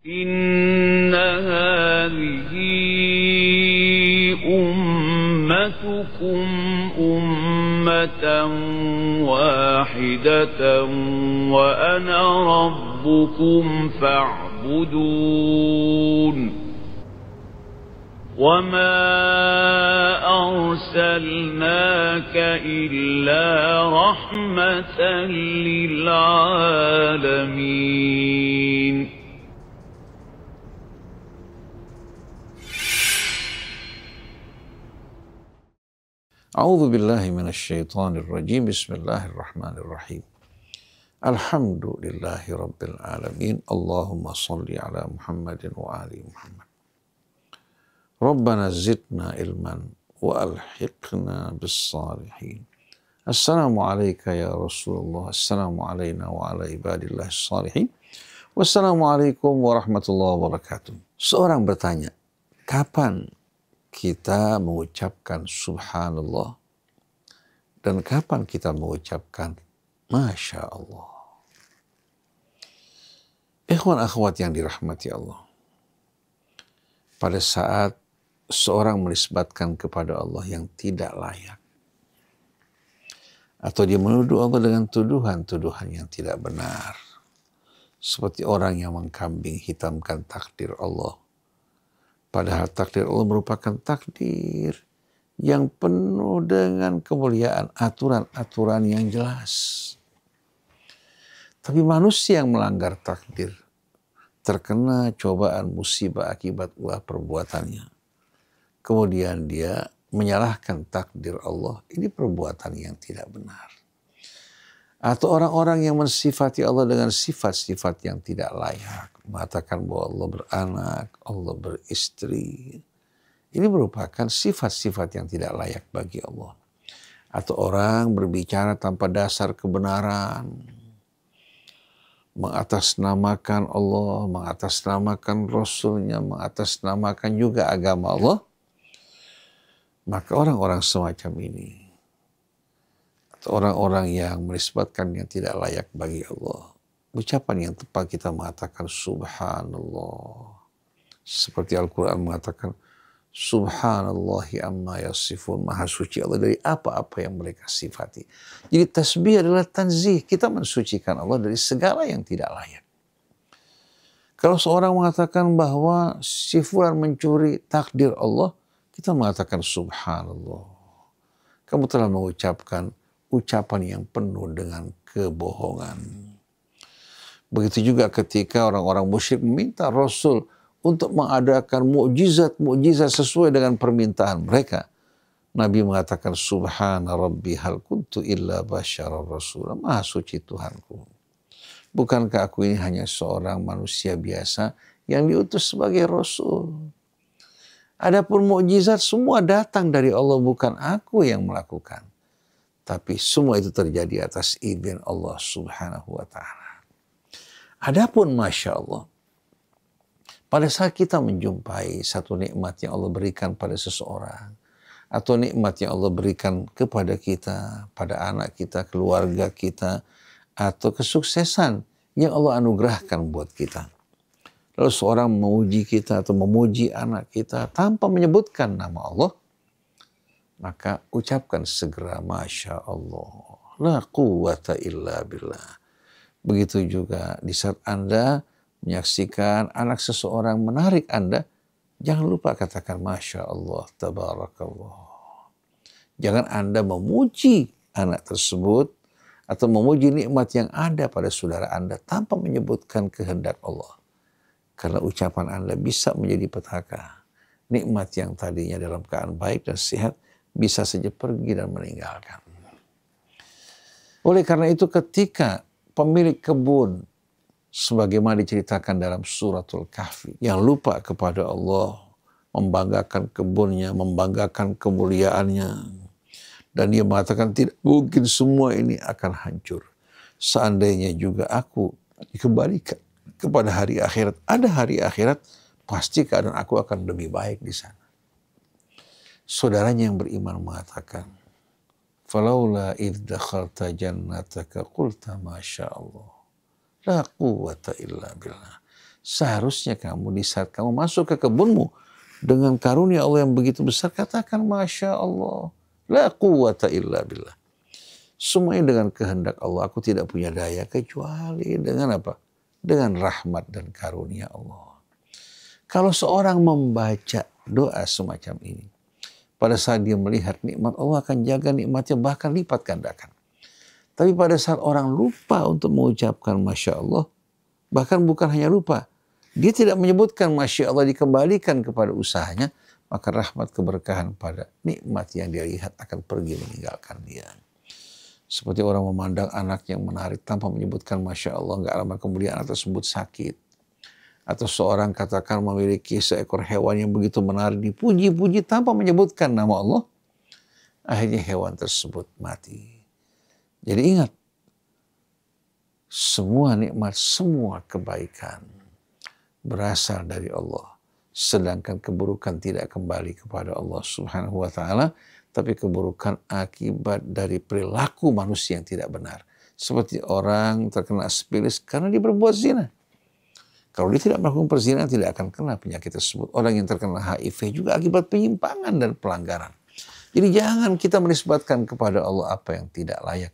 Inna hadhihi ummatukum ummatan wahidatan wa ana rabbukum fa'budun. وَمَا أَرْسَلْنَاكَ إِلَّا رَحْمَةً لِلْعَالَمِينَ. أعوذ بالله من الشيطان الرجيم. بسم الله الرحمن الرحيم. الحمد لله رب العالمين. اللهم صل على محمد وآل محمد. Rabbana zidna ilman wa alhiqna bis salihin. Assalamu alayka ya Rasulullah. Assalamu alayna wa ala ibadillah salihin. Wassalamualaikum warahmatullahi wabarakatuh. Seorang bertanya, kapan kita mengucapkan subhanallah dan kapan kita mengucapkan masya Allah? Ikhwan akhwat yang dirahmati Allah, pada saat seorang menisbatkan kepada Allah yang tidak layak, atau dia menuduh Allah dengan tuduhan-tuduhan yang tidak benar, seperti orang yang mengkambing hitamkan takdir Allah, padahal takdir Allah merupakan takdir yang penuh dengan kemuliaan, aturan-aturan yang jelas. Tapi manusia yang melanggar takdir terkena cobaan musibah akibat ulah perbuatannya. Kemudian dia menyalahkan takdir Allah. Ini perbuatan yang tidak benar. Atau orang-orang yang mensifati Allah dengan sifat-sifat yang tidak layak. Mengatakan bahwa Allah beranak, Allah beristri. Ini merupakan sifat-sifat yang tidak layak bagi Allah. Atau orang berbicara tanpa dasar kebenaran. Mengatasnamakan Allah, mengatasnamakan Rasulnya, mengatasnamakan juga agama Allah. Maka orang-orang semacam ini, atau orang-orang yang menisbatkan yang tidak layak bagi Allah, ucapan yang tepat kita mengatakan subhanallah. Seperti Al-Quran mengatakan subhanallahi amma yasifun, maha suci Allah dari apa-apa yang mereka sifati. Jadi tasbih adalah tanzih, kita mensucikan Allah dari segala yang tidak layak. Kalau seorang mengatakan bahwa si fulan mencuri takdir Allah, kita mengatakan subhanallah. Kamu telah mengucapkan ucapan yang penuh dengan kebohongan. Begitu juga ketika orang-orang musyrik meminta Rasul untuk mengadakan mukjizat-mukjizat sesuai dengan permintaan mereka. Nabi mengatakan subhana rabbi hal kuntu illa basyarar rasul. Maha suci Tuhanku. Bukankah aku ini hanya seorang manusia biasa yang diutus sebagai Rasul? Adapun mukjizat semua datang dari Allah, bukan aku yang melakukan. Tapi semua itu terjadi atas izin Allah subhanahu wa ta'ala. Adapun masya Allah, pada saat kita menjumpai satu nikmat yang Allah berikan pada seseorang, atau nikmat yang Allah berikan kepada kita, pada anak kita, keluarga kita, atau kesuksesan yang Allah anugerahkan buat kita. Lalu seorang memuji kita atau memuji anak kita tanpa menyebutkan nama Allah, maka ucapkan segera masya Allah. La quwwata illa billah. Begitu juga di saat Anda menyaksikan anak seseorang menarik Anda, jangan lupa katakan masya Allah, tabarakallah. Jangan Anda memuji anak tersebut atau memuji nikmat yang ada pada saudara Anda tanpa menyebutkan kehendak Allah. Karena ucapan Anda bisa menjadi petaka. Nikmat yang tadinya dalam keadaan baik dan sehat bisa saja pergi dan meninggalkan. Oleh karena itu ketika pemilik kebun, sebagaimana diceritakan dalam suratul Kahfi, yang lupa kepada Allah, membanggakan kebunnya, membanggakan kemuliaannya, dan dia mengatakan tidak mungkin semua ini akan hancur. Seandainya juga aku dikembalikan kepada hari akhirat, ada hari akhirat, pasti keadaan aku akan lebih baik di sana. Saudaranya yang beriman mengatakan, falaula idh dakhalta jannataka qulta masya Allah, la quwwata illa billah. Seharusnya kamu di saat kamu masuk ke kebunmu dengan karunia Allah yang begitu besar, katakan Masya Allah, la quwata illa billah. Semuanya dengan kehendak Allah. Aku tidak punya daya kecuali dengan apa? Dengan rahmat dan karunia Allah. Kalau seorang membaca doa semacam ini, pada saat dia melihat nikmat, Allah akan jaga nikmatnya bahkan lipat gandakan. Tapi pada saat orang lupa untuk mengucapkan Masya Allah, bahkan bukan hanya lupa, dia tidak menyebutkan Masya Allah, dikembalikan kepada usahanya, maka rahmat keberkahan pada nikmat yang dia lihat akan pergi meninggalkan dia. Seperti orang memandang anak yang menarik tanpa menyebutkan Masya Allah, nggak lama kemudian anak tersebut sakit. Atau seorang katakan memiliki seekor hewan yang begitu menarik, dipuji-puji tanpa menyebutkan nama Allah, akhirnya hewan tersebut mati. Jadi ingat, semua nikmat, semua kebaikan berasal dari Allah. Sedangkan keburukan tidak kembali kepada Allah Subhanahu wa ta'ala, tapi keburukan akibat dari perilaku manusia yang tidak benar. Seperti orang terkena sifilis karena dia berbuat zina. Kalau dia tidak melakukan perzinahan, tidak akan kena penyakit tersebut. Orang yang terkena HIV juga akibat penyimpangan dan pelanggaran. Jadi jangan kita menisbatkan kepada Allah apa yang tidak layak.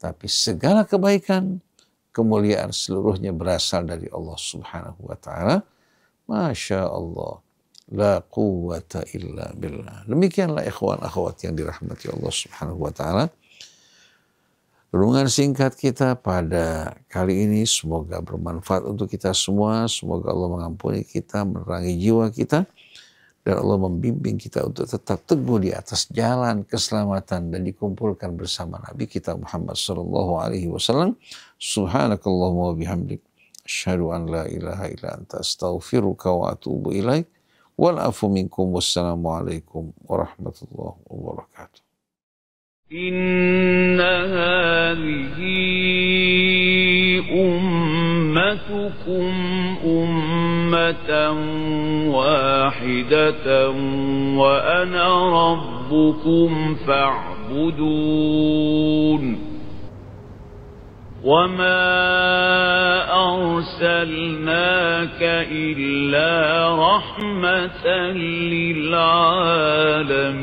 Tapi segala kebaikan, kemuliaan seluruhnya berasal dari Allah Subhanahu wa ta'ala. Masya Allah. La quwwata illa billah. Demikianlah ikhwan akhwat yang dirahmati Allah Subhanahu wa ta'ala. Renungan singkat kita pada kali ini semoga bermanfaat untuk kita semua. Semoga Allah mengampuni kita, menerangi jiwa kita. Dan Allah membimbing kita untuk tetap teguh di atas jalan keselamatan dan dikumpulkan bersama Nabi kita Muhammad sallallahu alaihi wasallam. Subhanakallahumma wa bihamdik, asyhadu an la ilaha illa anta, astaghfiruka wa atubu ilaik. Wal afu minkum, wassalamu alaikum warahmatullahi wabarakatuh. Inna hadhihi ummatukum ummatan wahidatan wa ana rabbukum fa'budun. وَمَا أَرْسَلْنَاكَ إِلَّا رَحْمَةً لِلْعَالَمِينَ